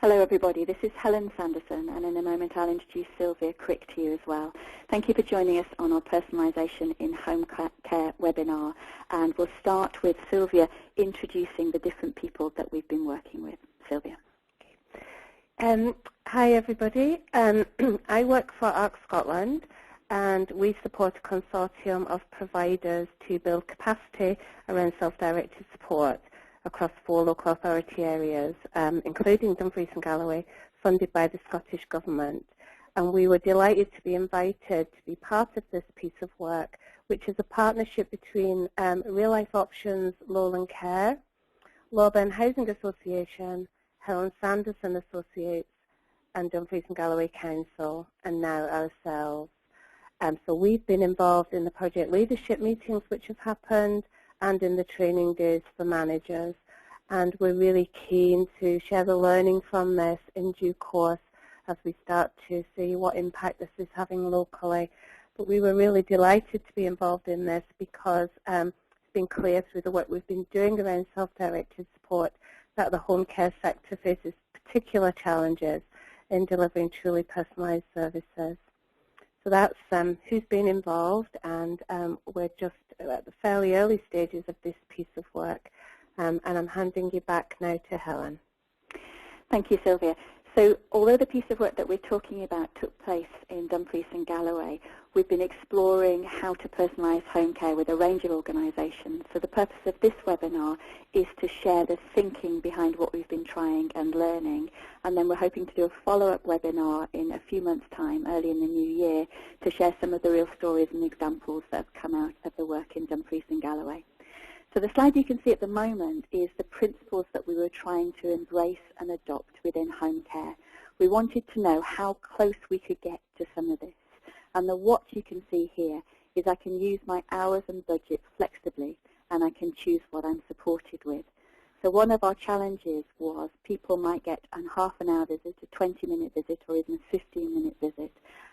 Hello everybody, this is Helen Sanderson, and in a moment I'll introduce Sylvia Crick to you as well. Thank you for joining us on our Personalisation in Home Care webinar, and we'll start with Sylvia introducing the different people that we've been working with. Sylvia. Hi everybody, I work for ARC Scotland, and we support a consortium of providers to build capacity around self-directed support across 4 local authority areas, including Dumfries and Galloway, funded by the Scottish Government. And we were delighted to be invited to be part of this piece of work, which is a partnership between Real Life Options Lowland Care, Lowburn Housing Association, Helen Sanderson Associates, and Dumfries and Galloway Council, and now ourselves. So we've been involved in the project leadership meetings which have happened, and in the training days for managers, and we're really keen to share the learning from this in due course as we start to see what impact this is having locally. But we were really delighted to be involved in this because it's been clear through the work we've been doing around self-directed support that the home care sector faces particular challenges in delivering truly personalised services. So that's who's been involved, and we're just at the fairly early stages of this piece of work, and I'm handing you back now to Helen. Thank you, Sylvia. So although the piece of work that we're talking about took place in Dumfries and Galloway, we've been exploring how to personalise home care with a range of organisations. So the purpose of this webinar is to share the thinking behind what we've been trying and learning, and then we're hoping to do a follow-up webinar in a few months' time, early in the new year, to share some of the real stories and examples that have come out of the work in Dumfries and Galloway. So the slide you can see at the moment is the principles that we were trying to embrace and adopt within home care. We wanted to know how close we could get to some of this. And the what you can see here is I can use my hours and budget flexibly, and I can choose what I'm supported with. So one of our challenges was people might get a half an hour visit, a 20-minute visit, or even a 15-minute visit.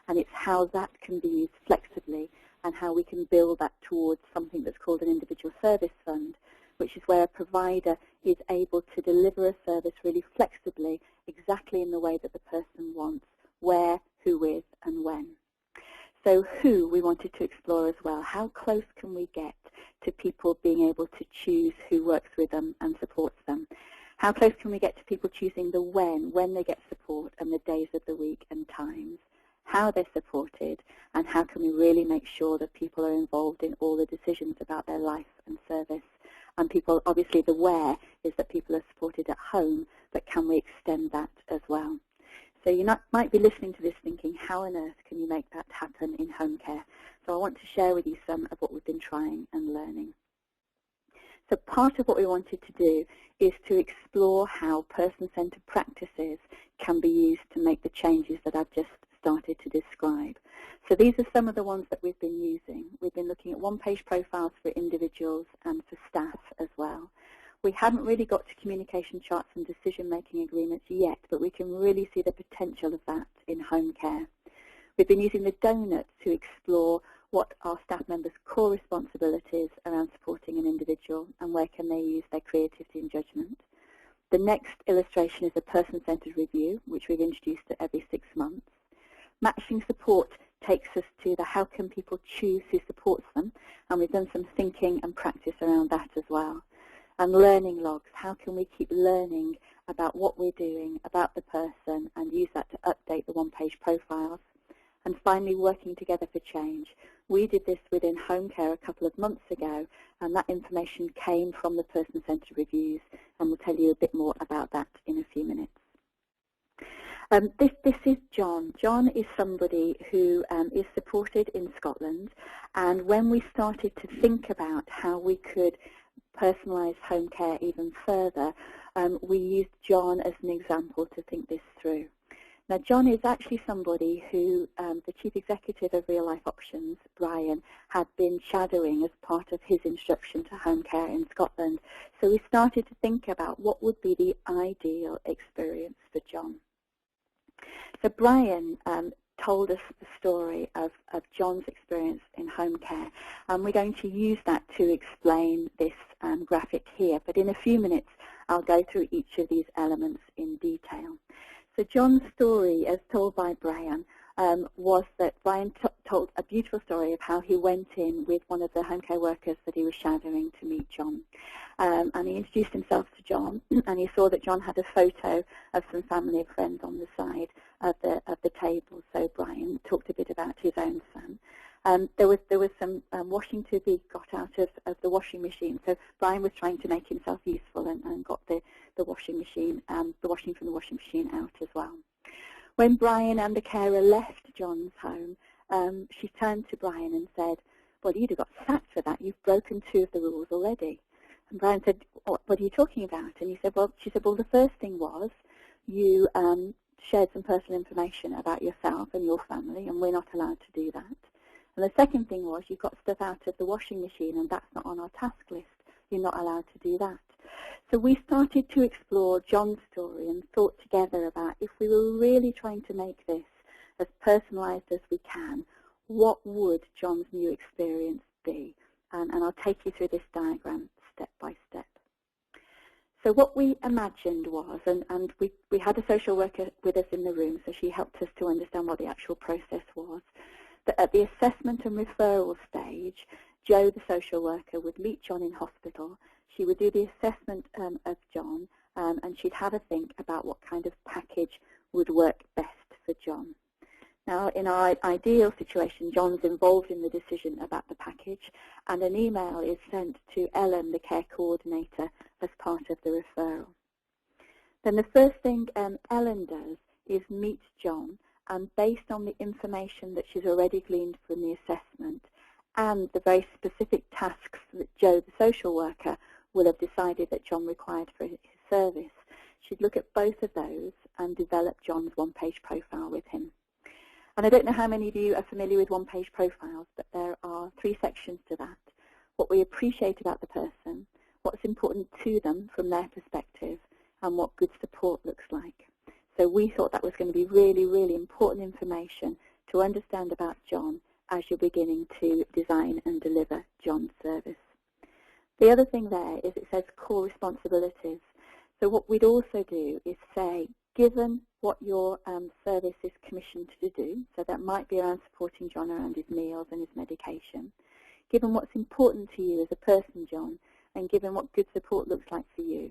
And it's how that can be used flexibly and how we can build that towards something that's called an individual service fund, which is where a provider is able to deliver a service really flexibly, exactly in the way that the person wants, where, who with, and when. So who we wanted to explore as well. How close can we get to people being able to choose who works with them and supports them? How close can we get to people choosing the when they get support, and the days of the week and times? How they're supported, and how can we really make sure that people are involved in all the decisions about their life and service. And people, obviously the where is that people are supported at home, but can we extend that as well? So you might be listening to this thinking, how on earth can you make that happen in home care? So I want to share with you some of what we've been trying and learning. So part of what we wanted to do is to explore how person-centered practices can be used to make the changes that I've just started to describe. So these are some of the ones that we've been using. We've been looking at one-page profiles for individuals and for staff as well. We haven't really got to communication charts and decision-making agreements yet, but we can really see the potential of that in home care. We've been using the donut to explore what are staff members' core responsibilities around supporting an individual and where can they use their creativity and judgment. The next illustration is a person-centered review, which we've introduced at every 6 months. Matching support takes us to the how can people choose who supports them, and we've done some thinking and practice around that as well. And learning logs, how can we keep learning about what we're doing, about the person, and use that to update the one-page profiles. And finally, working together for change. We did this within home care a couple of months ago, and that information came from the person-centered reviews, and we'll tell you a bit more about that in a few minutes. This is John. John is somebody who is supported in Scotland, and when we started to think about how we could personalise home care even further, we used John as an example to think this through. Now, John is actually somebody who the Chief Executive of Real Life Options, Brian, had been shadowing as part of his instruction to home care in Scotland. So we started to think about what would be the ideal experience for John. So Brian told us the story of John's experience in home care, and we're going to use that to explain this graphic here. But in a few minutes, I'll go through each of these elements in detail. So John's story, as told by Brian, was that Brian told a beautiful story of how he went in with one of the home care workers that he was shadowing to meet John. And he introduced himself to John, and he saw that John had a photo of some family and friends on the side of the table. So Brian talked a bit about his own son. There was some washing to be got out of the washing machine. So Brian was trying to make himself useful and got the washing machine, the washing from the washing machine out as well. When Brian and the carer left John's home, she turned to Brian and said, "Well, you'd have got sacked for that. You've broken 2 of the rules already." And Brian said, "What are you talking about?" And she said, "Well, the first thing was you shared some personal information about yourself and your family, and we're not allowed to do that. And the second thing was you got stuff out of the washing machine, and that's not on our task list. You're not allowed to do that." So we started to explore John's story and thought together about if we were really trying to make this as personalised as we can, what would John's new experience be? And I'll take you through this diagram step by step. So what we imagined was, and we had a social worker with us in the room, so she helped us to understand what the actual process was, that at the assessment and referral stage, Jo, the social worker, would meet John in hospital. She would do the assessment of John, and she'd have a think about what kind of package would work best for John. Now, in our ideal situation, John's involved in the decision about the package, and an email is sent to Helen, the care coordinator, as part of the referral. Then the first thing Helen does is meet John, and based on the information that she's already gleaned from the assessment and the very specific tasks that Jo, the social worker, will have decided that John required for his service, she'd look at both of those and develop John's one-page profile with him. And I don't know how many of you are familiar with one-page profiles, but there are 3 sections to that. What we appreciate about the person, what's important to them from their perspective, and what good support looks like. So we thought that was going to be really, really important information to understand about John as you're beginning to design and deliver John's service. The other thing there is it says core responsibilities. So what we'd also do is say, given what your service is commissioned to do, so that might be around supporting John around his meals and his medication, given what's important to you as a person, John, and given what good support looks like for you,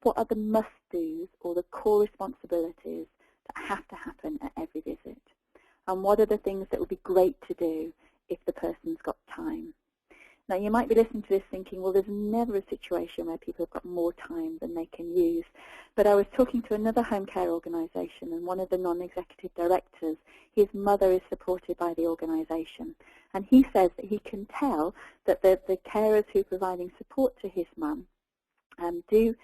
what are the must-dos or the core responsibilities that have to happen at every visit? And what are the things that would be great to do if the person's got time? Now, you might be listening to this thinking, well, there's never a situation where people have got more time than they can use. But I was talking to another home care organisation, and one of the non-executive directors, his mother is supported by the organisation. And he says that he can tell that the carers who are providing support to his mum do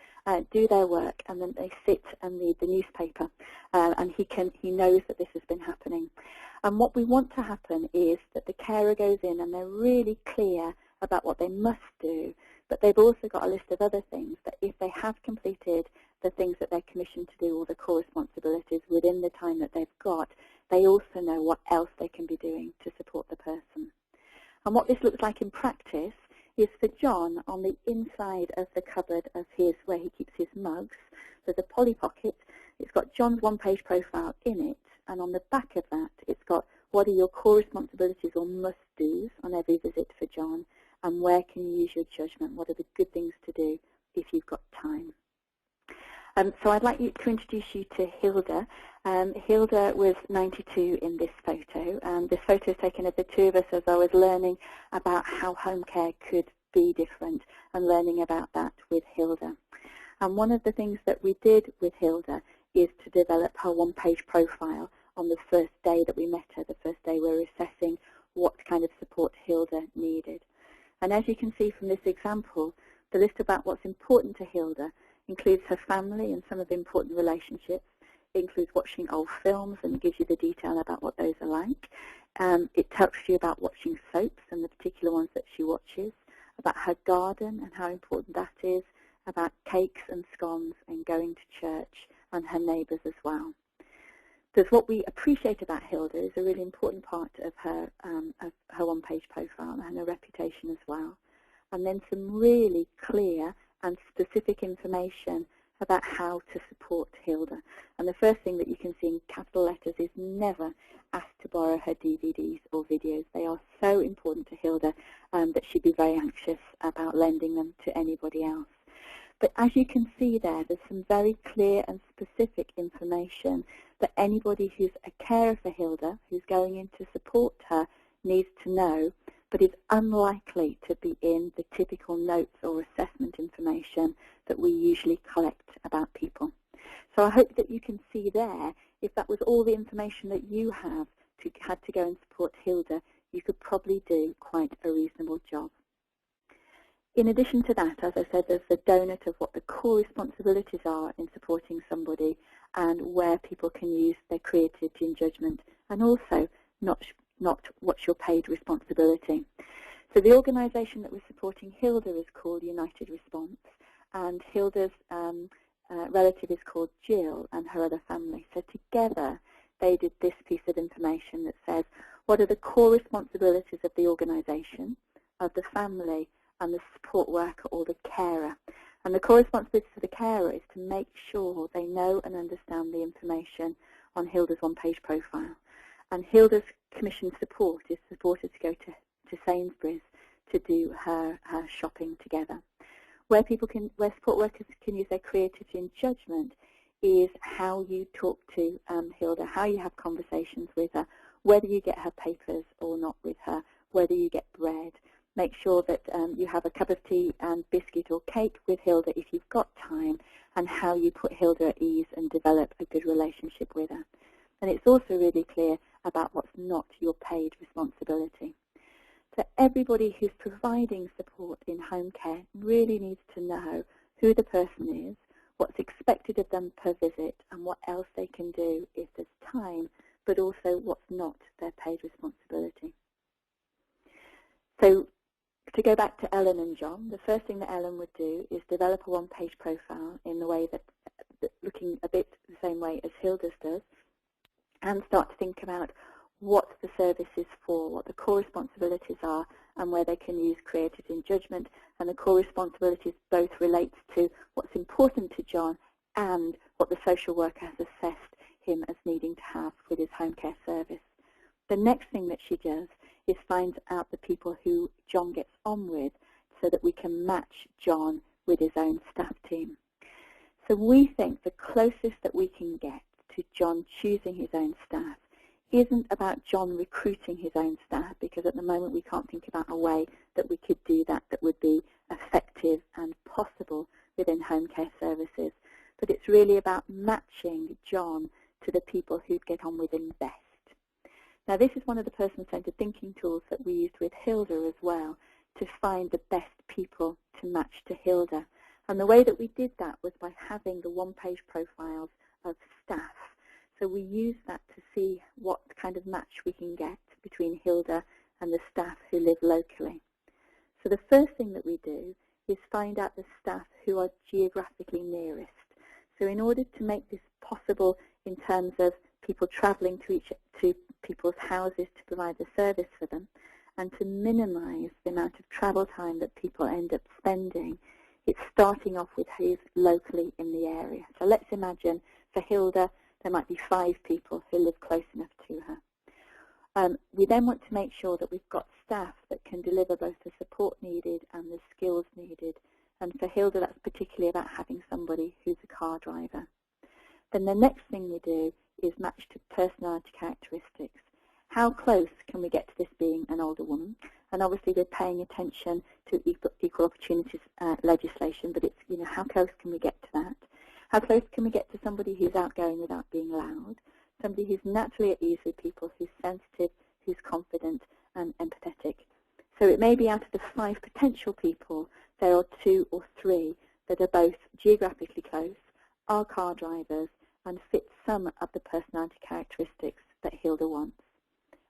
their work, and then they sit and read the newspaper, and he knows that this has been happening. And what we want to happen is that the carer goes in and they're really clear about what they must do, but they've also got a list of other things that if they have completed the things that they're commissioned to do, or the core responsibilities within the time that they've got, they also know what else they can be doing to support the person. And what this looks like in practice is for John, on the inside of the cupboard of his, where he keeps his mugs, there's a Polly Pocket. It's got John's one-page profile in it, and on the back of that, it's got what are your core responsibilities or must-dos on every visit for John, and where can you use your judgment? What are the good things to do if you've got time? So I'd like to introduce you to Hilda. Hilda was 92 in this photo, and this photo is taken of the 2 of us as I was learning about how home care could be different and learning about that with Hilda. And one of the things that we did with Hilda is to develop her one-page profile on the first day that we met her, the first day we were assessing what kind of support Hilda needed. And as you can see from this example, the list about what's important to Hilda includes her family and some of the important relationships. It includes watching old films, and it gives you the detail about what those are like. It tells you about watching soaps and the particular ones that she watches, about her garden and how important that is, about cakes and scones and going to church, and her neighbours as well. Because what we appreciate about Hilda is a really important part of her one-page profile and her reputation as well. And then some really clear and specific information about how to support Hilda. And the first thing that you can see in capital letters is never ask to borrow her DVDs or videos. They are so important to Hilda that she'd be very anxious about lending them to anybody else. But as you can see there's some very clear and specific information that anybody who's a carer for Hilda, who's going in to support her, needs to know, but is unlikely to be in the typical notes or assessment information that we usually collect about people. So I hope that you can see there, if that was all the information that you had to go and support Hilda, you could probably do quite a reasonable job. In addition to that, as I said, there's the donut of what the core responsibilities are in supporting somebody and where people can use their creativity and judgment, and also not what's your paid responsibility. So the organisation that we're supporting Hilda is called United Response, and Hilda's relative is called Jill and her other family. So together they did this piece of information that says what are the core responsibilities of the organisation, of the family, and the support worker or the carer. And the core responsibility for the carer is to make sure they know and understand the information on Hilda's one-page profile. And Hilda's commissioned support is supported to go to Sainsbury's to do her shopping together. Where support workers can use their creativity and judgment is how you talk to Hilda, how you have conversations with her, whether you get her papers or not with her, whether you get bread. Make sure that you have a cup of tea and biscuit or cake with Hilda if you've got time, and how you put Hilda at ease and develop a good relationship with her. And it's also really clear about what's not your paid responsibility. So everybody who's providing support in home care really needs to know who the person is, what's expected of them per visit, and what else they can do if there's time, but also what's not their paid responsibility. So to go back to Ellen and John, the first thing that Ellen would do is develop a one-page profile in the way that looking a bit the same way as Hilda's does, and start to think about what the service is for, what the core responsibilities are, and where they can use creativity and judgment. And the core responsibilities both relates to what's important to John and what the social worker has assessed him as needing to have with his home care service. The next thing that she does is find out the people who John gets on with so that we can match John with his own staff team. So we think the closest that we can get to John choosing his own staff isn't about John recruiting his own staff, because at the moment we can't think about a way that we could do that that would be effective and possible within home care services. But it's really about matching John to the people who'd get on with him best. Now this is one of the person-centered thinking tools that we used with Hilda as well, to find the best people to match to Hilda. And the way that we did that was by having the one-page profiles of staff. So we use that to see what kind of match we can get between Hilda and the staff who live locally. So the first thing that we do is find out the staff who are geographically nearest. So in order to make this possible in terms of people travelling to people's houses to provide the service for them, and to minimise the amount of travel time that people end up spending, it's starting off with who's locally in the area. So let's imagine for Hilda, there might be 5 people who live close enough to her. We then want to make sure that we've got staff that can deliver both the support needed and the skills needed. And for Hilda, that's particularly about having somebody who's a car driver. Then the next thing we do is match to personality characteristics. How close can we get to this being an older woman? And obviously we're paying attention to equal opportunities legislation, but it's, how close can we get to that? How close can we get to somebody who's outgoing without being loud, somebody who's naturally at ease with people, who's sensitive, who's confident and empathetic? So it may be out of the 5 potential people, there are 2 or 3 that are both geographically close, are car drivers, and fit some of the personality characteristics that Hilda wants.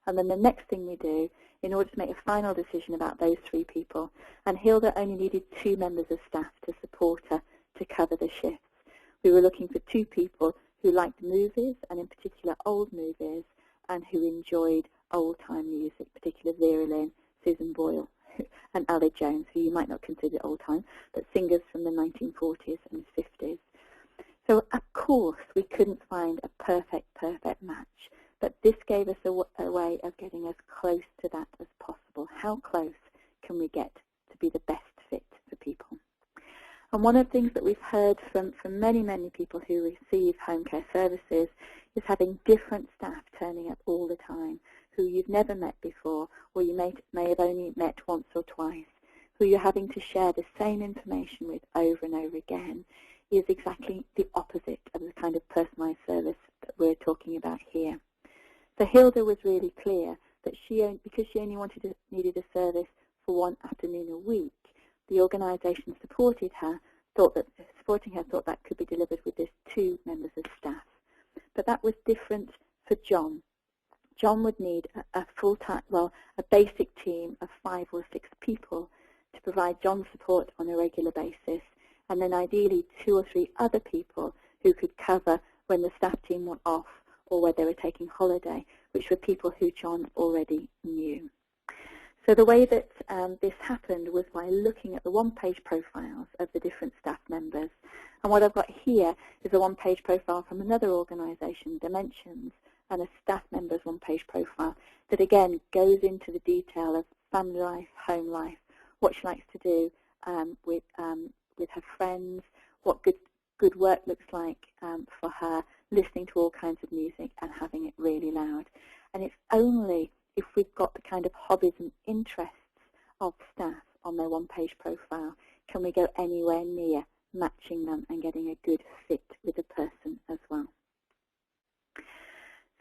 And then the next thing we do, in order to make a final decision about those 3 people, and Hilda only needed 2 members of staff to support her to cover the shifts. We were looking for 2 people who liked movies, and in particular old movies, and who enjoyed old-time music, particularly Vera Lynn, Susan Boyle, and Aled Jones, who you might not consider old-time, but singers from the 1940s and 50s. So of course we couldn't find a perfect match, but this gave us a way of getting as close to that as possible. How close can we get to be the best fit for people? And one of the things that we've heard from many, many people who receive home care services is having different staff turning up all the time, who you've never met before, or you may have only met once or twice, who you're having to share the same information with over and over again, is exactly the opposite of the kind of personalised service that we're talking about here. So Hilda was really clear that because she only needed a service for one afternoon a week, the organisation supporting her thought that could be delivered with just 2 members of staff. But that was different for John. John would need a full-time, a basic team of 5 or 6 people to provide John support on a regular basis, and then ideally 2 or 3 other people who could cover when the staff team were off or where they were taking holiday, which were people who John already knew. So the way that this happened was by looking at the one-page profiles of the different staff members. And what I've got here is a one-page profile from another organisation, Dimensions, and a staff member's one-page profile that, again, goes into the detail of family life, home life, what she likes to do with her friends, what good work looks like for her, listening to all kinds of music and having it really loud. And it's only if we've got the kind of hobbies and interests of staff on their one-page profile can we go anywhere near matching them and getting a good fit with the person as well.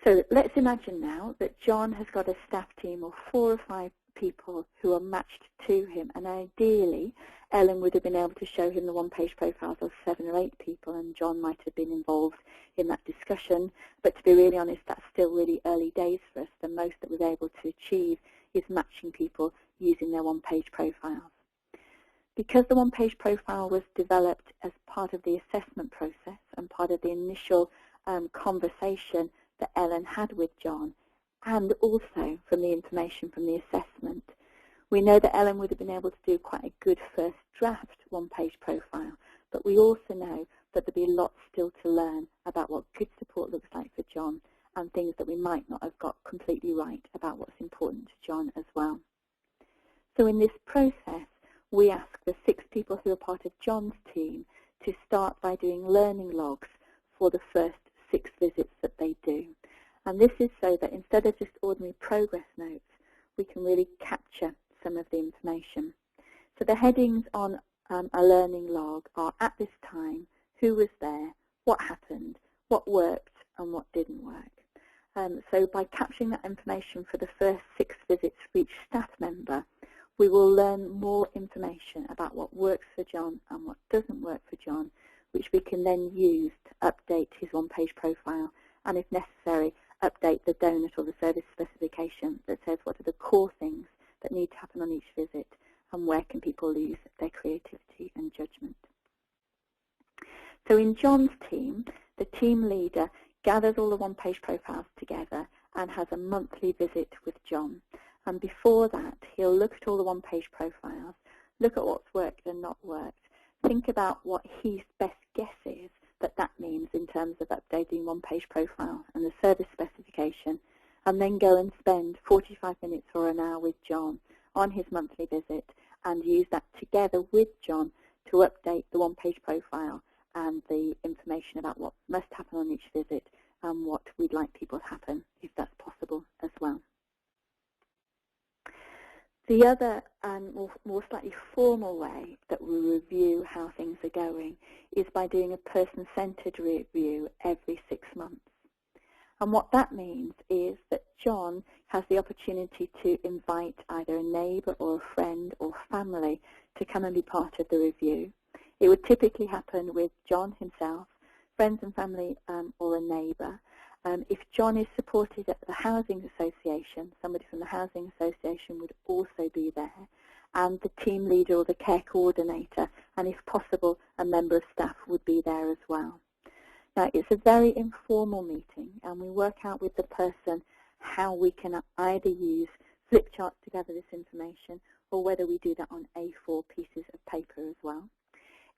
So let's imagine now that John has got a staff team of 4 or 5 people who are matched to him, and ideally Ellen would have been able to show him the one-page profiles of 7 or 8 people, and John might have been involved in that discussion. But to be really honest, that's still really early days for us. The most that we're able to achieve is matching people using their one-page profiles. Because the one-page profile was developed as part of the assessment process and part of the initial conversation that Ellen had with John, and also from the information from the assessment, we know that Ellen would have been able to do quite a good first draft one-page profile, but we also know that there'd be lots still to learn about what good support looks like for John and things that we might not have got completely right about what's important to John as well. So in this process, we ask the 6 people who are part of John's team to start by doing learning logs for the first 6 visits that they do. And this is so that instead of just ordinary progress notes, we can really capture some of the information. So the headings on a learning log are, at this time, who was there, what happened, what worked and what didn't work. So by capturing that information for the first 6 visits for each staff member, we will learn more information about what works for John and what doesn't work for John, which we can then use to update his one-page profile and, if necessary, update the donut or the service specification that says what are the core things that need to happen on each visit and where can people lose their creativity and judgment. So in John's team, the team leader gathers all the one-page profiles together and has a monthly visit with John. And before that, he'll look at all the one-page profiles, look at what's worked and not worked, think about what his best guess is that means in terms of updating one-page profile and the service specification, and then go and spend 45 minutes or an hour with John on his monthly visit and use that together with John to update the one-page profile and the information about what must happen on each visit and what we'd like people to happen, if that's possible as well. The other more slightly formal way that we review how things are going is by doing a person-centered review every 6 months. And what that means is that John has the opportunity to invite either a neighbour or a friend or family to come and be part of the review. It would typically happen with John himself, friends and family, or a neighbour. If John is supported at the Housing Association, somebody from the Housing Association would also be there, and the team leader or the care coordinator, and if possible, a member of staff would be there as well. Now, it's a very informal meeting, and we work out with the person how we can either use flip charts to gather this information or whether we do that on A4 pieces of paper as well.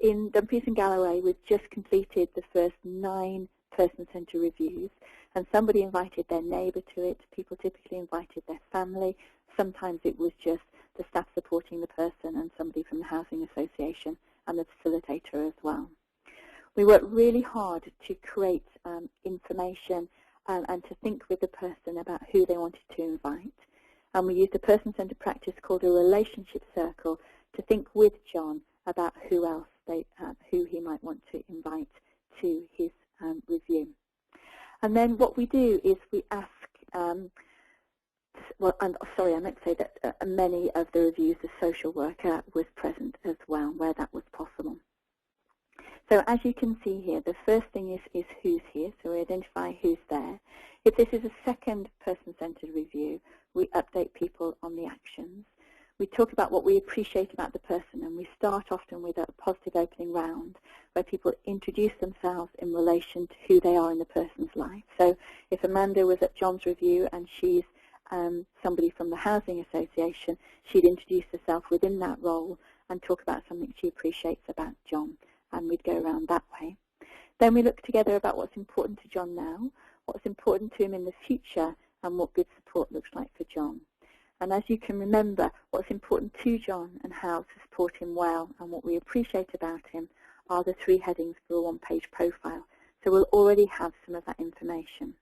in Dumfries and Galloway, we've just completed the first 9 person-centred reviews, and somebody invited their neighbour to it. People typically invited their family. Sometimes it was just the staff supporting the person and somebody from the housing association and the facilitator as well. We worked really hard to create information and to think with the person about who they wanted to invite. And we used a person-centred practice called a relationship circle to think with John about who else who he might want to invite to his review. And then what we do is we ask, well, I'm sorry, I meant to say that many of the reviews, the social worker was present as well, where that was possible. So as you can see here, the first thing is who's here, so we identify who's there. If this is a second person-centred review, we update people on the actions. We talk about what we appreciate about the person, and we start often with a positive opening round where people introduce themselves in relation to who they are in the person's life. So if Amanda was at John's review and she's somebody from the Housing Association, she'd introduce herself within that role and talk about something she appreciates about John, and we'd go around that way. Then we look together about what's important to John now, what's important to him in the future, and what good support looks like for John. And as you can remember, what's important to John and how to support him well and what we appreciate about him are the 3 headings for a one-page profile. So we'll already have some of that information.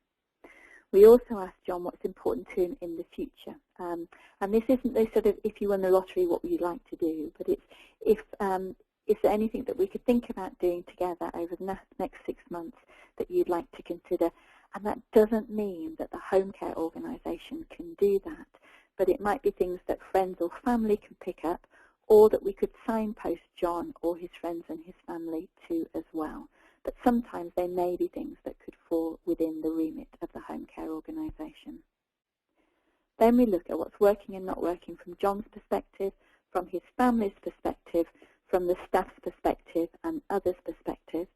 We also asked John what's important to him in the future. And this isn't the sort of, if you won the lottery, what would you like to do? But it's, if there anything that we could think about doing together over the next 6 months that you'd like to consider. And that doesn't mean that the home care organisation can do that, but it might be things that friends or family can pick up, or that we could signpost John or his friends and his family to as well. But sometimes there may be things that could fall within the remit of the home care organisation. Then we look at what's working and not working from John's perspective, from his family's perspective, from the staff's perspective and others' perspective.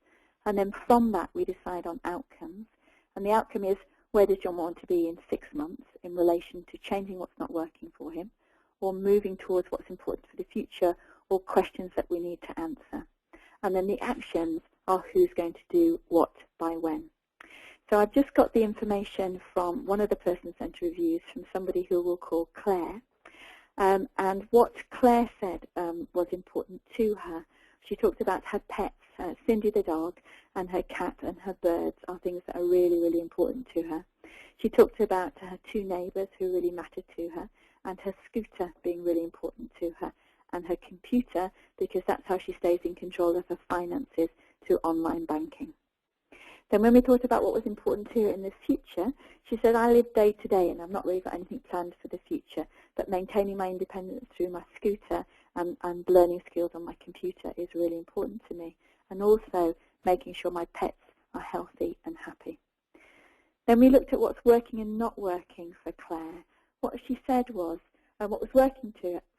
And then from that we decide on outcomes. And the outcome is, where does John want to be in 6 months in relation to changing what's not working for him, or moving towards what's important for the future, or questions that we need to answer. And then the actions are who's going to do what by when. So I've just got the information from one of the person-centred reviews from somebody who we'll call Claire. And what Claire said was important to her. She talked about her pets, Cindy the dog, and her cat and her birds are things that are really, really important to her. She talked about her 2 neighbours who really mattered to her, and her scooter being really important to her, and her computer, because that's how she stays in control of her finances through online banking. Then when we thought about what was important to her in the future, she said, I live day to day and I've not really got anything planned for the future, but maintaining my independence through my scooter and learning skills on my computer is really important to me, and also making sure my pets are healthy and happy. Then we looked at what's working and not working for Claire. What she said was, what was working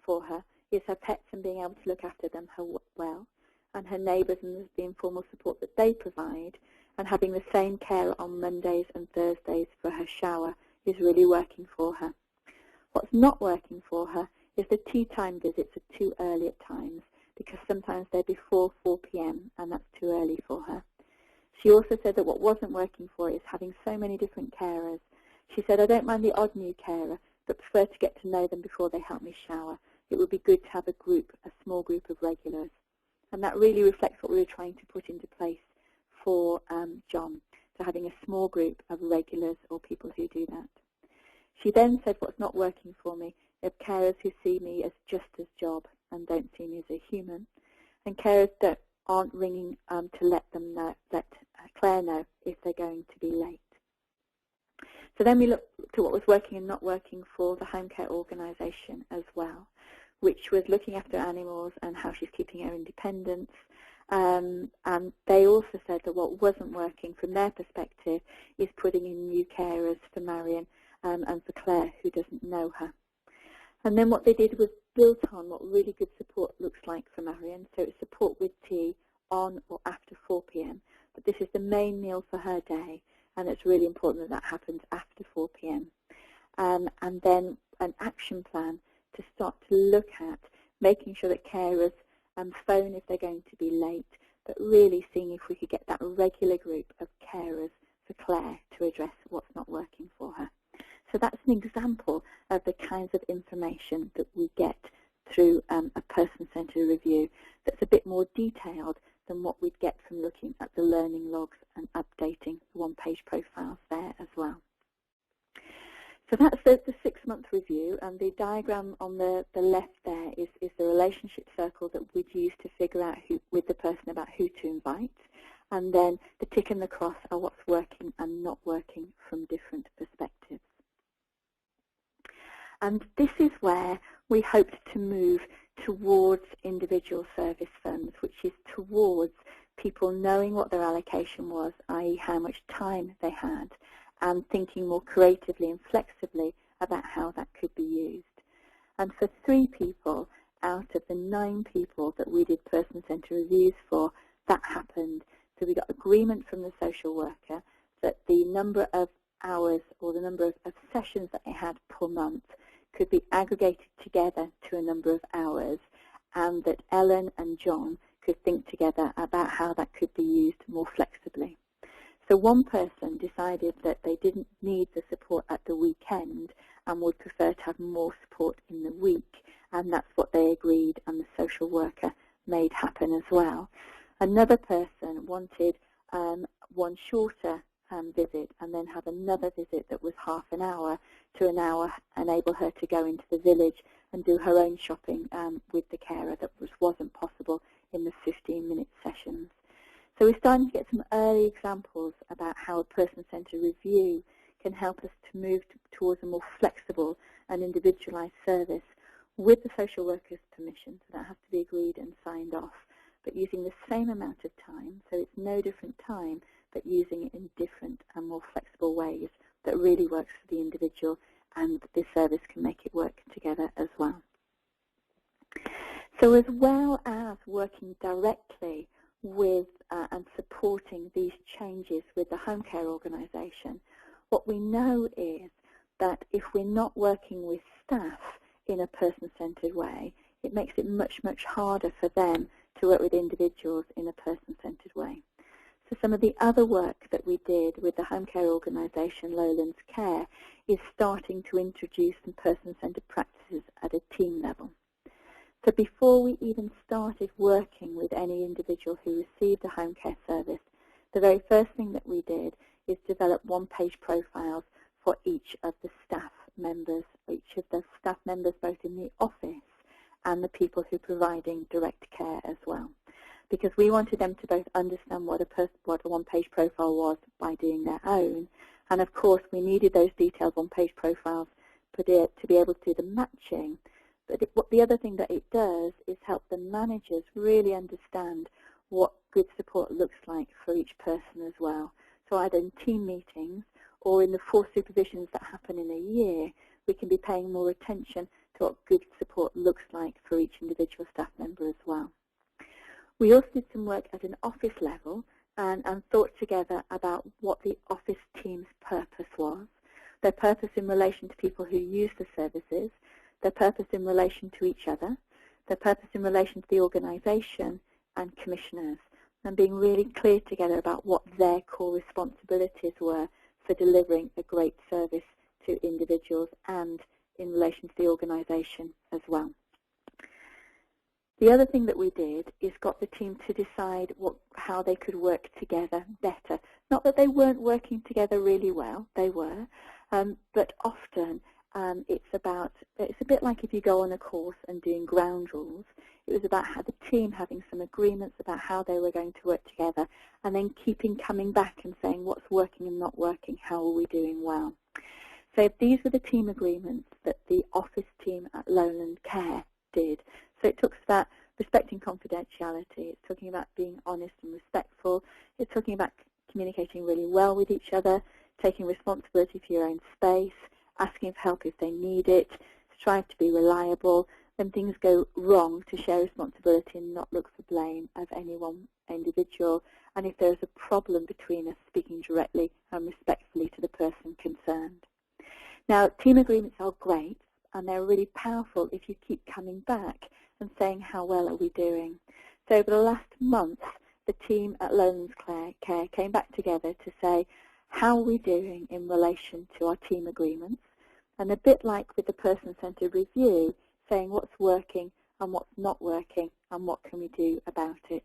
for her is her pets and being able to look after them well, and her neighbours and the informal support that they provide, and having the same care on Mondays and Thursdays for her shower is really working for her. What's not working for her is the tea time visits are too early at times, because sometimes they're before 4 p.m. and that's too early for her. She also said that what wasn't working for her is having so many different carers. She said, I don't mind the odd new carer, but prefer to get to know them before they help me shower. It would be good to have a small group of regulars. And that really reflects what we were trying to put into place for John, so having a small group of regulars or people who do that. She then said, what's not working for me are carers who see me as just as job and don't see me as a human, and carers that aren't ringing to let Claire know if they're going to be late. So then we looked at what was working and not working for the home care organisation as well, which was looking after animals and how she's keeping her independence. And they also said that what wasn't working from their perspective is putting in new carers for Marion and for Claire, who doesn't know her. And then what they did was built on what really good support looks like for Marion. So it's support with tea on or after 4 p.m. But this is the main meal for her day, and it's really important that that happens after 4 p.m. And then an action plan to start to look at making sure that carers phone if they're going to be late, but really seeing if we could get that regular group of carers for Claire to address what's not working for her. So that's an example of the kinds of information that we get through a person-centered review that's a bit more detailed than what we'd get from looking at the learning logs and updating the one-page profiles there as well. So that's the 6-month review, and the diagram on the left there is the relationship circle that we'd use to figure out with the person about who to invite, and then the tick and the cross are what's working and not working from different perspectives. And this is where we hoped to move towards individual service firms, which is towards people knowing what their allocation was, i.e. how much time they had, and thinking more creatively and flexibly about how that could be used. And for 3 people out of the 9 people that we did person-centered reviews for, that happened. So we got agreement from the social worker that the number of hours or the number of sessions that they had per month could be aggregated together to a number of hours, and that Helen and John could think together about how that could be used more flexibly. So one person decided that they didn't need the support at the weekend and would prefer to have more support in the week, and that's what they agreed and the social worker made happen as well. Another person wanted one shorter visit and then have another visit that was half an hour to an hour, enable her to go into the village and do her own shopping with the carer that wasn't possible in the 15-minute sessions. So we're starting to get some early examples about how a person-centered review can help us to move towards a more flexible and individualized service with the social worker's permission, so that has to be agreed and signed off, but using the same amount of time, so it's no different time, but using it in different and more flexible ways that really works for the individual, and the service can make it work together as well. So as well as working directly with and supporting these changes with the home care organisation, what we know is that if we're not working with staff in a person-centred way, it makes it much, much harder for them to work with individuals in a person-centred way. So some of the other work that we did with the home care organisation Lowlands Care is starting to introduce some person-centred practices at a team level. So before we even started working with any individual who received a home care service, the very first thing that we did is develop one-page profiles for each of the staff members, both in the office and the people who are providing direct care as well. Because we wanted them to both understand what a one-page profile was by doing their own, and of course we needed those detailed one-page profiles to be able to do the matching. But the other thing that it does is help the managers really understand what good support looks like for each person as well. So either in team meetings or in the 4 supervisions that happen in a year, we can be paying more attention to what good support looks like for each individual staff member as well. We also did some work at an office level and thought together about what the office team's purpose was, their purpose in relation to people who use the services, their purpose in relation to each other, their purpose in relation to the organisation and commissioners, and being really clear together about what their core responsibilities were for delivering a great service to individuals and in relation to the organisation as well. The other thing that we did is got the team to decide how they could work together better. Not that they weren't working together really well, they were, but often it's a bit like if you go on a course and doing ground rules. It was about how the team having some agreements about how they were going to work together, and then coming back and saying what's working and not working, how are we doing well. So these were the team agreements that the office team at Lowland Care did. So it talks about respecting confidentiality, it's talking about being honest and respectful, it's talking about communicating really well with each other, taking responsibility for your own space, asking for help if they need it, strive to be reliable. When things go wrong, to share responsibility and not look for blame of any one individual. And if there's a problem between us, speaking directly and respectfully to the person concerned. Now, team agreements are great, and they're really powerful if you keep coming back and saying how well are we doing. So over the last month, the team at Lowlands Care came back together to say, how are we doing in relation to our team agreements? And a bit like with the person-centered review, saying what's working and what's not working and what can we do about it.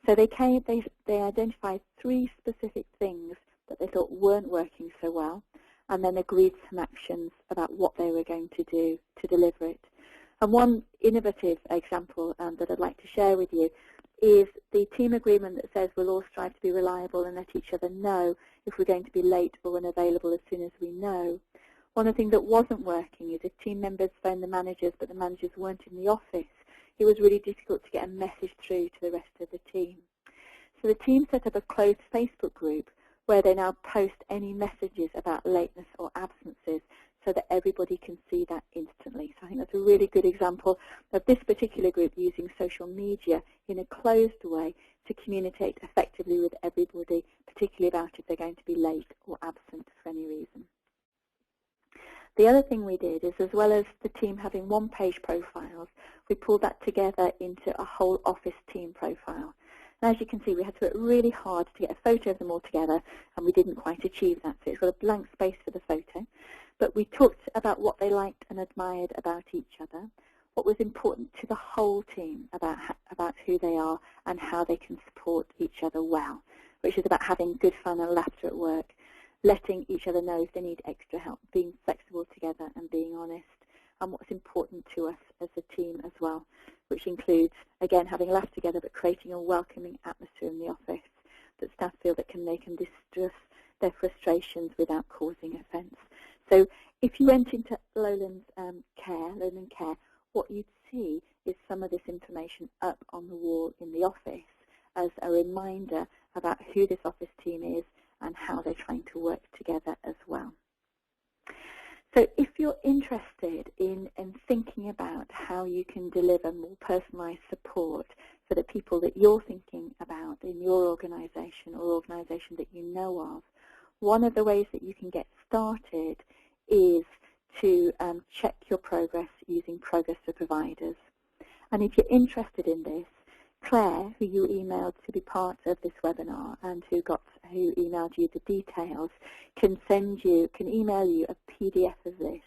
So they identified 3 specific things that they thought weren't working so well, and then agreed some actions about what they were going to do to deliver it. And one innovative example that I'd like to share with you is the team agreement that says we'll all strive to be reliable and let each other know if we're going to be late or unavailable as soon as we know. One of the things that wasn't working is if team members phoned the managers but the managers weren't in the office, it was really difficult to get a message through to the rest of the team. So the team set up a closed Facebook group where they now post any messages about lateness or absences so that everybody can see that instantly. So I think that's a really good example of this particular group using social media in a closed way to communicate effectively with everybody, particularly about if they're going to be late or absent for any reason. The other thing we did is, as well as the team having one-page profiles, we pulled that together into a whole office team profile. And as you can see, we had to work really hard to get a photo of them all together, and we didn't quite achieve that. So it's got a blank space for the photo. But we talked about what they liked and admired about each other, what was important to the whole team about who they are and how they can support each other well, which is about having good fun and laughter at work, letting each other know if they need extra help, being flexible together and being honest, and what's important to us as a team as well, which includes, again, having a laugh together but creating a welcoming atmosphere in the office that staff feel that they can discuss their frustrations without causing offence. So if you went into Lowland Care, what you'd see is some of this information up on the wall in the office as a reminder about who this office team is and how they're trying to work together as well. So if you're interested in thinking about how you can deliver more personalised support for the people that you're thinking about in your organisation or organisation that you know of, one of the ways that you can get started is to check your progress using Progress for Providers. And if you're interested in this, Claire, who you emailed to be part of this webinar and who emailed you the details, can email you a PDF of this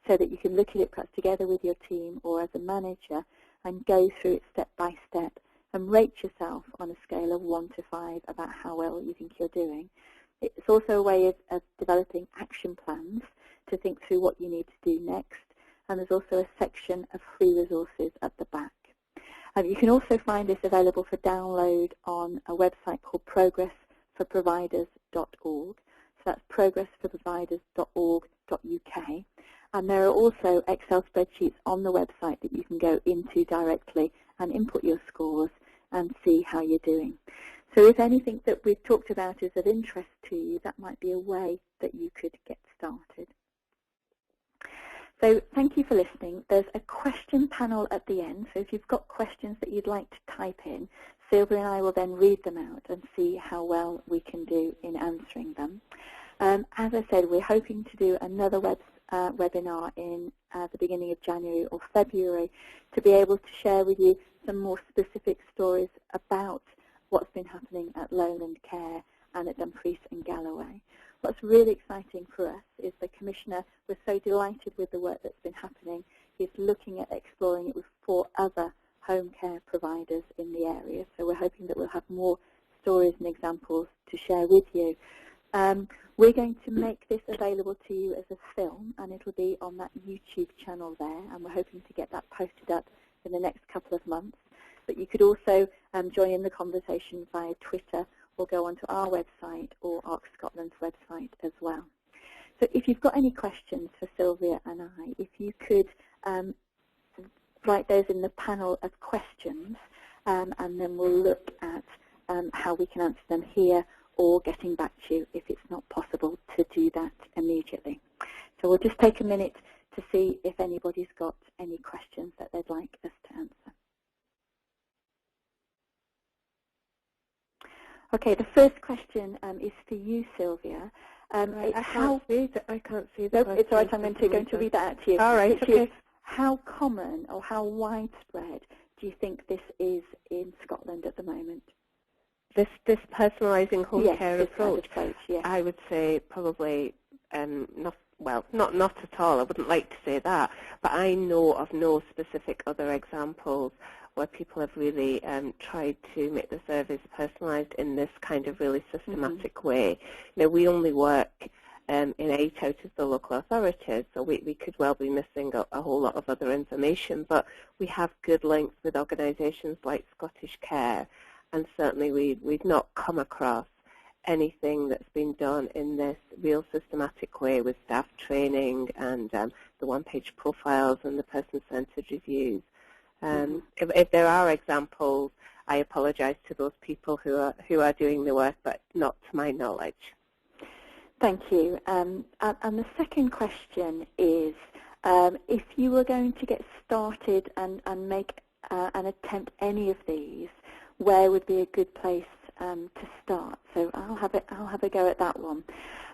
so that you can look at it perhaps together with your team or as a manager and go through it step by step and rate yourself on a scale of 1 to 5 about how well you think you're doing. It's also a way of developing action plans to think through what you need to do next, and there's also a section of free resources at the back. You can also find this available for download on a website called progressforproviders.org. So that's progressforproviders.org.uk. And there are also Excel spreadsheets on the website that you can go into directly and input your scores and see how you're doing. So if anything that we've talked about is of interest to you, that might be a way that you could get started. So thank you for listening. There's a question panel at the end, so if you've got questions that you'd like to type in, Sylvia and I will then read them out and see how well we can do in answering them. As I said, we're hoping to do another webinar in the beginning of January or February to be able to share with you some more specific stories about what's been happening at Lowland Care and at Dumfries and Galloway. What's really exciting for us is the Commissioner was so delighted with the work that's been happening. He's looking at exploring it with 4 other home care providers in the area. So we're hoping that we'll have more stories and examples to share with you. We're going to make this available to you as a film, and it'll be on that YouTube channel there, and we're hoping to get that posted up in the next couple of months. But you could also join in the conversation via Twitter or go onto our website or ARC Scotland's website as well. So if you've got any questions for Sylvia and I, if you could write those in the panel of questions, and then we'll look at how we can answer them here or getting back to you if it's not possible to do that immediately. So we'll just take a minute to see if anybody's got any questions that they'd like us to answer. Okay, the first question is for you, Sylvia. Right, I can't see the Nope, it's all right, I'm going to read that out to you. All right, okay. How common or how widespread do you think this is in Scotland at the moment? This personalising home care approach, yes. I would say probably not at all. I wouldn't like to say that, but I know of no specific other examples where people have really tried to make the service personalised in this kind of really systematic way. We only work in 8 out of the local authorities, so we could well be missing a whole lot of other information, but we have good links with organisations like Scottish Care, and certainly we've not come across anything that's been done in this real systematic way with staff training and the one-page profiles and the person-centred reviews. If there are examples, I apologise to those people who are doing the work, but not to my knowledge. Thank you. And the second question is, if you were going to get started and make and attempt any of these, where would be a good place to start? So I'll have a go at that one.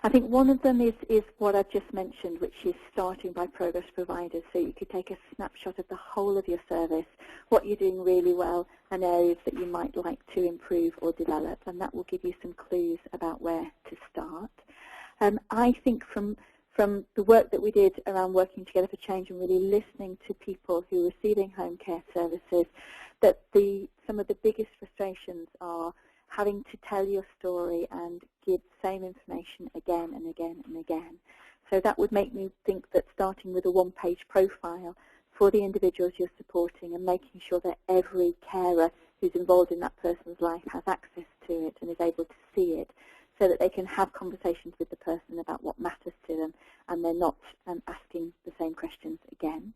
I think one of them is what I've just mentioned, which is starting by progress providers. So you could take a snapshot of the whole of your service, what you're doing really well, and areas that you might like to improve or develop, and that will give you some clues about where to start. I think from the work that we did around working together for change and really listening to people who are receiving home care services, that some of the biggest frustrations are having to tell your story and give the same information again and again and again. So that would make me think that starting with a one-page profile for the individuals you're supporting and making sure that every carer who's involved in that person's life has access to it and is able to see it, so that they can have conversations with the person about what matters to them and they're not asking the same questions again.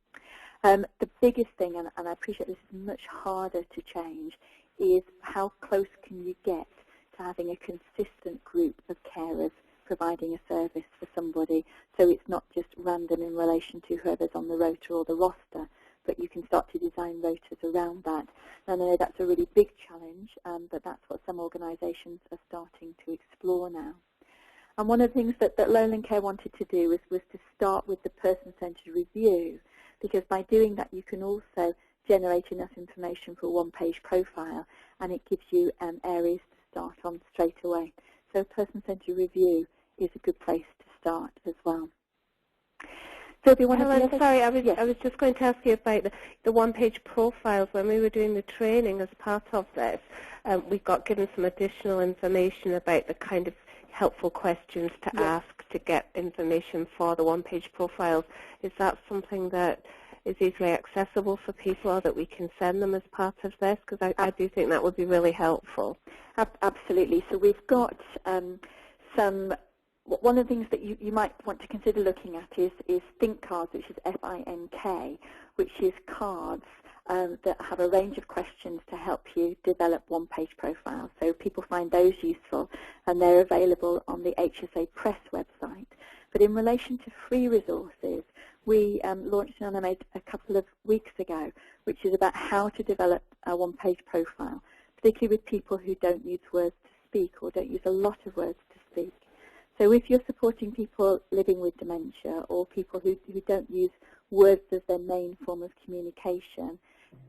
The biggest thing, and I appreciate this is much harder to change, is how close can you get to having a consistent group of carers providing a service for somebody, so it's not just random in relation to whoever's on the rota or the roster, but you can start to design rotas around that. And I know that's a really big challenge, but that's what some organisations are starting to explore now. And one of the things that Lowland Care wanted to do was to start with the person-centred review, because by doing that you can also generate enough information for a one-page profile, and it gives you areas to start on straight away. So a person-centred review is a good place to start as well. Helen, sorry, I was just going to ask you about the one-page profiles. When we were doing the training as part of this, we got given some additional information about the kind of helpful questions to ask to get information for the one-page profiles. Is that something that is easily accessible for people, or that we can send them as part of this? Because I do think that would be really helpful. Absolutely. So we've got one of the things that you might want to consider looking at is Think Cards, which is F-I-N-K, which is cards that have a range of questions to help you develop one-page profiles. So people find those useful, and they're available on the HSA Press website. But in relation to free resources, we launched an Animate a couple of weeks ago, which is about how to develop a one-page profile, particularly with people who don't use words to speak or don't use a lot of words to speak. So if you're supporting people living with dementia or people who don't use words as their main form of communication,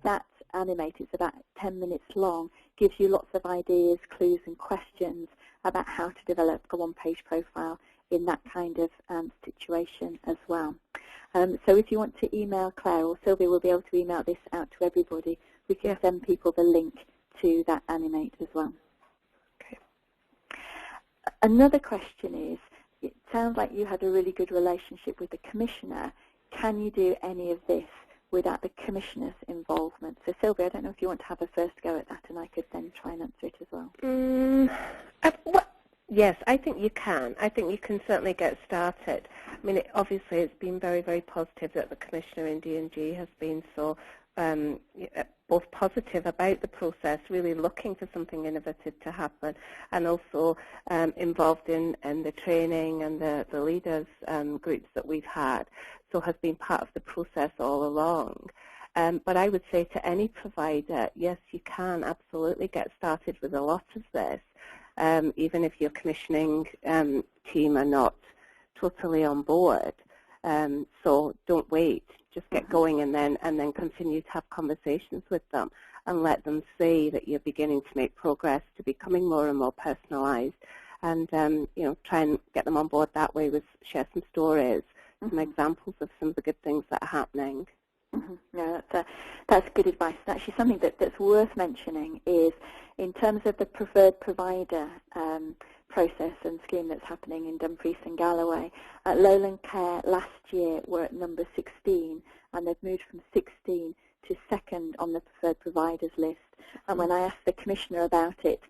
that Animate, it's about 10 minutes long, gives you lots of ideas, clues and questions about how to develop a one-page profile in that kind of situation as well. So if you want to email Claire, or Sylvia will be able to email this out to everybody, we can send people the link to that Animate as well. Another question is, it sounds like you had a really good relationship with the Commissioner. Can you do any of this without the Commissioner's involvement? So Sylvia, I don't know if you want to have a first go at that, and I could then try and answer it as well. Yes, I think you can. I think you can certainly get started. I mean, obviously it's been very, very positive that the Commissioner in D&G has been so both positive about the process, really looking for something innovative to happen, and also involved in the training and the leaders groups that we've had, so has been part of the process all along. But I would say to any provider, yes, you can absolutely get started with a lot of this, even if your commissioning team are not totally on board. So don't wait. Just get going and then continue to have conversations with them and let them see that you're beginning to make progress to becoming more and more personalised. And try and get them on board that way with share some stories, some examples of some of the good things that are happening. No, that's good advice. And actually, something that's worth mentioning is in terms of the preferred provider process and scheme that's happening in Dumfries and Galloway. Lowland Care last year were at number 16, and they've moved from 16 to second on the preferred providers list. And when I asked the Commissioner about it,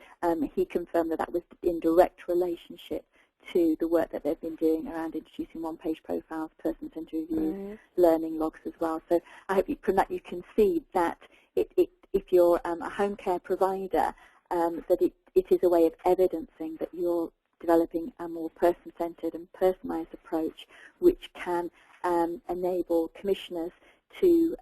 he confirmed that was in direct relationship to the work that they've been doing around introducing one-page profiles, person-centered reviews, learning logs as well. So I hope from that you can see that if you're a home care provider, that it is a way of evidencing that you're developing a more person-centered and personalised approach, which can enable commissioners to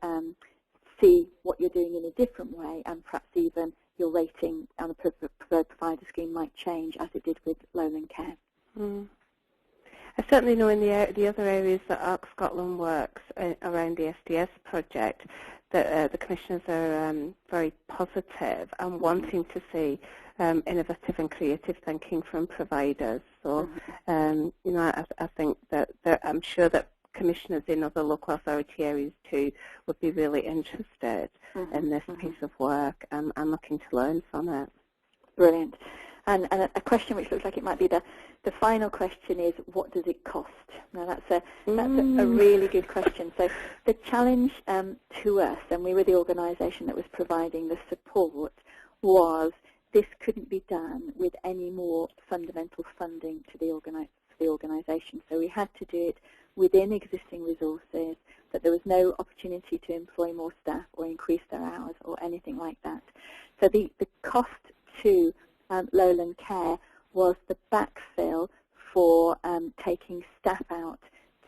see what you're doing in a different way, and perhaps even your rating on a preferred provider scheme might change, as it did with Lowland Care. I certainly know in the other areas that ARC Scotland works around the SDS project, that the commissioners are very positive and wanting to see innovative and creative thinking from providers. So, I think that I'm sure that commissioners in other local authority areas too would be really interested in this piece of work and looking to learn from it. Brilliant. And a question which looks like it might be the final question is, what does it cost? Now that's a really good question. So the challenge to us, and we were the organisation that was providing the support, was this couldn't be done with any more fundamental funding to the organisation. So we had to do it within existing resources, that there was no opportunity to employ more staff or increase their hours or anything like that. So the cost to Lowland Care was the backfill for taking staff out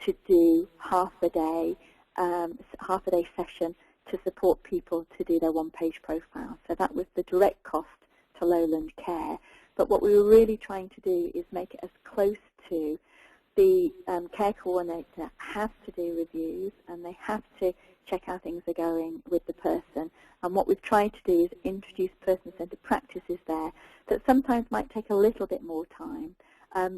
to do half a day session to support people to do their one-page profile. So that was the direct cost to Lowland Care. But what we were really trying to do is make it as close to the care coordinator has to do reviews, and they have to check how things are going with the person. And what we've tried to do is introduce person-centered practices there that sometimes might take a little bit more time,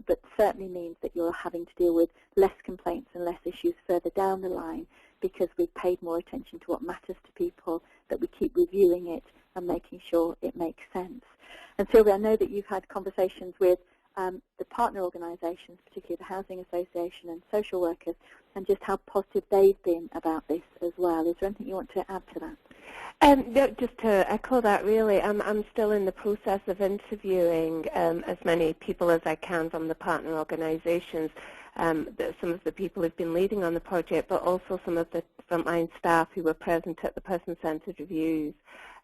but certainly means that you're having to deal with less complaints and less issues further down the line, because we've paid more attention to what matters to people, that we keep reviewing it and making sure it makes sense. And Sylvia, I know that you've had conversations with the partner organisations, particularly the Housing Association and social workers, and just how positive they've been about this as well. Is there anything you want to add to that? No, just to echo that, really, I'm still in the process of interviewing as many people as I can from the partner organisations, some of the people who've been leading on the project, but also some of the frontline staff who were present at the person-centred reviews.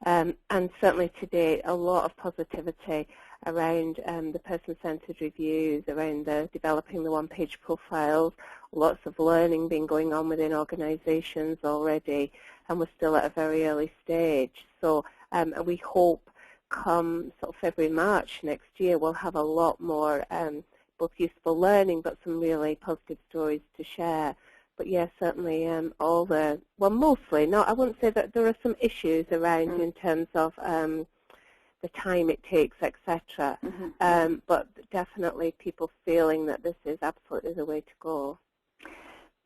And certainly today, a lot of positivity around the person-centred reviews, around developing the one-page profiles, lots of learning being going on within organisations already, and we're still at a very early stage. So we hope come sort of February, March next year, we'll have a lot more both useful learning, but some really positive stories to share. But yes, certainly mostly, no, I wouldn't say that there are some issues around in terms of the time it takes, etc. But definitely people feeling that this is absolutely the way to go.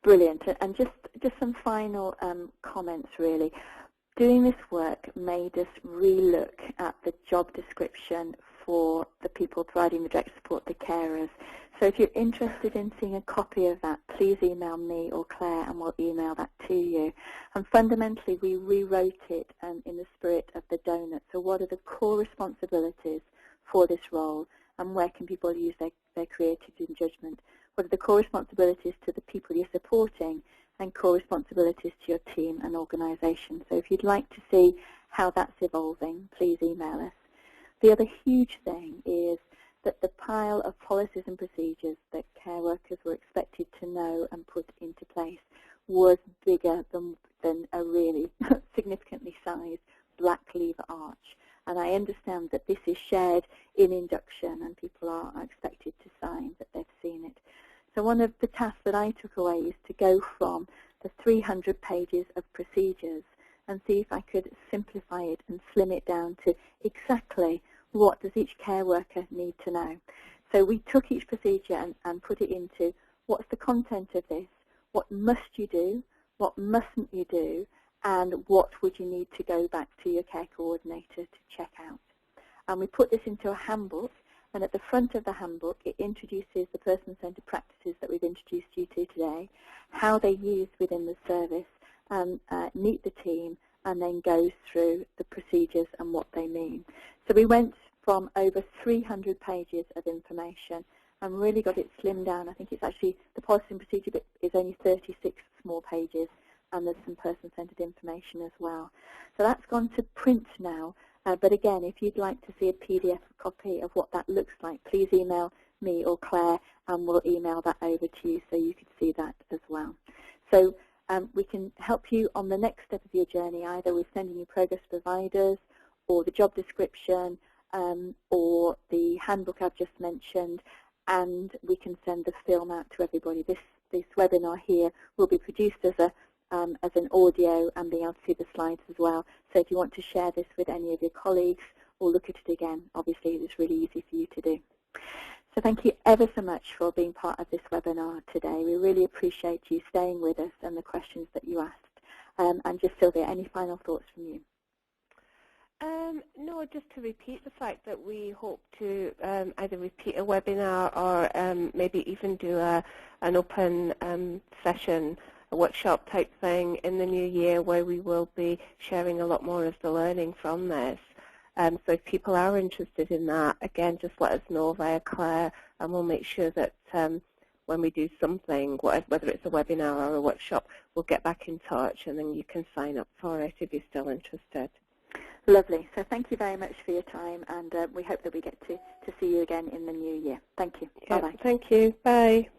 Brilliant. And just some final comments, really. Doing this work made us relook at the job description for the people providing the direct support, the carers. So if you're interested in seeing a copy of that, please email me or Claire and we'll email that to you. And fundamentally, we rewrote it in the spirit of the donut. So what are the core responsibilities for this role, and where can people use their creativity and judgment? What are the core responsibilities to the people you're supporting, and core responsibilities to your team and organisation? So if you'd like to see how that's evolving, please email us. The other huge thing is that the pile of policies and procedures that care workers were expected to know and put into place was bigger than a really significantly sized black lever arch. And I understand that this is shared in induction and people are expected to sign that they've seen it. So So one of the tasks that I took away is to go from the 300 pages of procedures and see if I could simplify it and slim it down to exactly what does each care worker need to know. So we took each procedure and put it into what's the content of this, what must you do, what mustn't you do, and what would you need to go back to your care coordinator to check out. And we put this into a handbook, and at the front of the handbook it introduces the person-centered practices that we've introduced you to today, how they're used within the service, meet the team, and then goes through the procedures and what they mean. So we went from over 300 pages of information and really got it slimmed down. I think it's actually, the policy and procedure bit is only 36 small pages, and there's some person-centered information as well. So that's gone to print now, but again, if you'd like to see a PDF copy of what that looks like, please email me or Claire, and we'll email that over to you so you could see that as well. So we can help you on the next step of your journey, either with sending you progress providers or the job description or the handbook I've just mentioned, and we can send the film out to everybody. This webinar here will be produced as an audio and being able to see the slides as well. So if you want to share this with any of your colleagues or look at it again, obviously it's really easy for you to do. So thank you ever so much for being part of this webinar today. We really appreciate you staying with us and the questions that you asked. And just Sylvia, any final thoughts from you? No, just to repeat the fact that we hope to either repeat a webinar or maybe even do an open session, a workshop type thing in the new year, where we will be sharing a lot more of the learning from this. So if people are interested in that, again, just let us know via Claire, and we'll make sure that when we do something, whether it's a webinar or a workshop, we'll get back in touch, and then you can sign up for it if you're still interested. Lovely. So thank you very much for your time, and we hope that we get to see you again in the new year. Thank you. Yeah, bye-bye. Thank you. Bye.